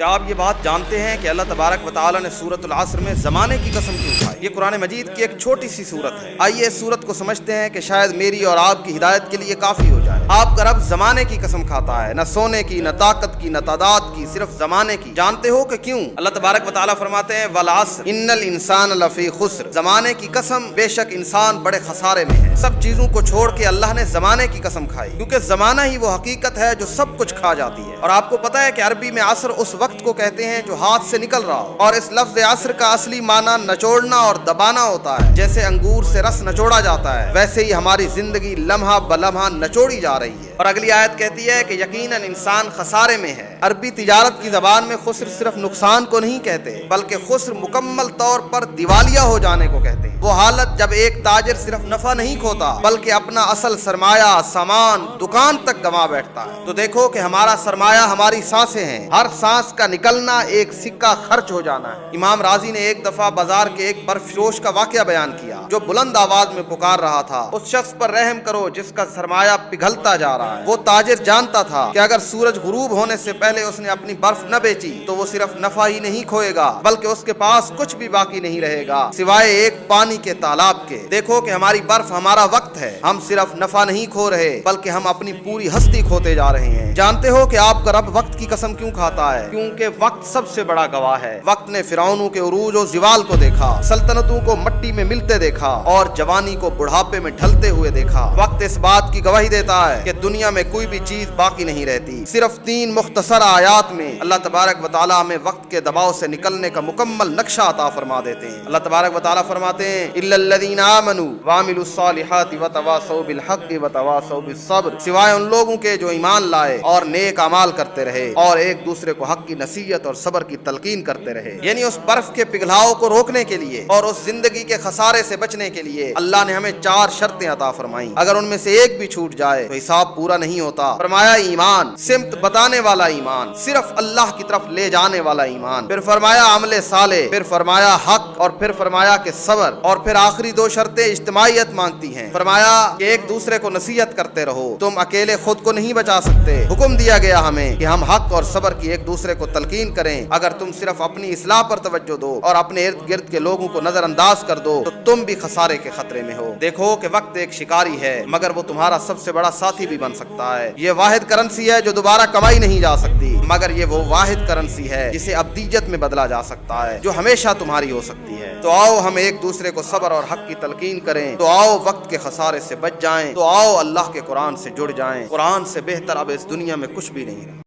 کیا آپ یہ بات جانتے ہیں کہ اللہ تبارک و تعالی نے سورۃ العصر میں زمانے کی قسم کیوں کھائی؟ یہ قرآن مجید کی ایک چھوٹی سی سورت ہے۔ آئیے اس سورت کو سمجھتے ہیں کہ شاید میری اور آپ کی ہدایت کے لیے کافی ہو جائے۔ آپ کا رب زمانے کی قسم کھاتا ہے، نہ سونے کی، نہ طاقت کی، نہ تعداد کی، صرف زمانے کی۔ جانتے ہو کہ کیوں؟ اللہ تبارک و تعالی فرماتے ہیں والعصر ان الانسان لفی خسر، زمانے کی قسم، بے شک انسان بڑے خسارے میں ہے۔ سب چیزوں کو چھوڑ کے اللہ نے زمانے کی قسم کھائی، کیونکہ زمانہ ہی وہ حقیقت ہے جو سب کچھ کھا جاتی ہے۔ اور آپ کو پتہ ہے کہ عربی میں عصر اس وقت کو کہتے ہیں جو ہاتھ سے نکل رہا ہو، اور اس لفظ عصر کا اصلی معنی نچوڑنا اور دبانا ہوتا ہے۔ جیسے انگور سے رس نچوڑا جاتا ہے، ویسے ہی ہماری زندگی لمحہ بلمحہ نچوڑی جا رہی ہے۔ اور اگلی آیت کہتی ہے کہ یقیناً انسان خسارے میں ہے۔ عربی تجارت کی زبان میں خسر صرف نقصان کو نہیں کہتے، بلکہ خسر مکمل طور پر دیوالیہ ہو جانے کو کہتے ہیں۔ وہ حالت جب ایک تاجر صرف نفع نہیں کھوتا بلکہ اپنا اصل سرمایہ، سامان، دکان تک گنوا بیٹھتا ہے۔ تو دیکھو کہ ہمارا سرمایہ ہماری سانسیں ہیں، ہر سانس کا نکلنا ایک سکہ خرچ ہو جانا ہے۔ امام راضی نے ایک دفعہ بازار کے ایک برف فروش کا واقعہ بیان کیا جو بلند آواز میں پکار رہا تھا، اس شخص پر رحم کرو جس کا سرمایہ پگھلتا جا رہا ہے۔ وہ تاجر جانتا تھا کہ اگر سورج غروب ہونے سے پہلے اس نے اپنی برف نہ بیچی تو وہ صرف نفع ہی نہیں کھوئے گا بلکہ اس کے پاس کچھ بھی باقی نہیں رہے گا سوائے ایک پانی کے تالاب کے۔ دیکھو کہ ہماری برف ہمارا وقت ہے، ہم صرف نفع نہیں کھو رہے بلکہ ہم اپنی پوری ہستی کھوتے جا رہے ہیں۔ جانتے ہو کہ آپ کا رب وقت کی قسم کیوں کھاتا ہے؟ کیونکہ وقت سب سے بڑا گواہ ہے۔ وقت نے فرعونوں کے عروج و زوال کو دیکھا، سلطنتوں کو مٹی میں ملتے دیکھا اور جوانی کو بڑھاپے میں ڈھلتے ہوئے دیکھا۔ وقت اس بات کی گواہی دیتا ہے کہ دنیا میں کوئی بھی چیز باقی نہیں رہتی۔ صرف 3 مختصر آیات میں اللہ تبارک و تعالی ہمیں وقت کے دباؤ سے نکلنے کا مکمل نقشہ عطا فرما دیتے ہیں۔ اللہ تبارک و تعالی فرماتے ہیں الا الذین آمنوا وعملوا الصالحات وتواصوا بالحق وتواصوا بالصبر، سوائے ان لوگوں کے جو ایمان لائے اور نیک اعمال کرتے رہے اور ایک دوسرے کو حق کی نصیحت اور صبر کی تلقین کرتے رہے۔ یعنی اس برف کے پگھلاؤ کو روکنے کے لیے اور اس زندگی کے خسارے سے بچنے کے لیے اللہ نے ہمیں 4 شرطیں عطا فرمائیں۔ اگر ان میں سے ایک بھی چھوٹ جائے تو حساب پورا نہیں ہوتا۔ فرمایا ایمان، سمت بتانے والا ایمان، صرف اللہ کی طرف لے جانے والا ایمان۔ پھر فرمایا عمل صالح، پھر فرمایا حق، اور پھر فرمایا کہ صبر، اور پھر آخری 2 شرطیں اجتماعیت مانگتی ہیں۔ فرمایا کہ ایک دوسرے کو نصیحت کرتے رہو، تم اکیلے خود کو نہیں بچا سکتے۔ حکم دیا گیا ہمیں کہ ہم حق اور صبر کی ایک دوسرے کو تلقین کریں۔ اگر تم صرف اپنی اصلاح پر توجہ دو اور اپنے ارد گرد کے لوگوں کو نظر انداز کر دو تو تم بھی خسارے کے خطرے میں ہو۔ دیکھو کہ وقت ایک شکاری ہے مگر وہ تمہارا سب سے بڑا ساتھی بھی بن سکتا ہے۔ یہ واحد کرنسی ہے جو دوبارہ کمائی نہیں جا سکتی، مگر یہ وہ واحد کرنسی ہے جسے ابدیت میں بدلا جا سکتا ہے، جو ہمیشہ تمہاری ہو سکتی ہے۔ تو آؤ ہم ایک دوسرے کو صبر اور حق کی تلقین کریں، تو آؤ وقت کے خسارے سے بچ جائیں، تو آؤ اللہ کے قرآن سے جڑ جائیں۔ قرآن سے بہتر اب اس دنیا میں کچھ بھی نہیں رہا۔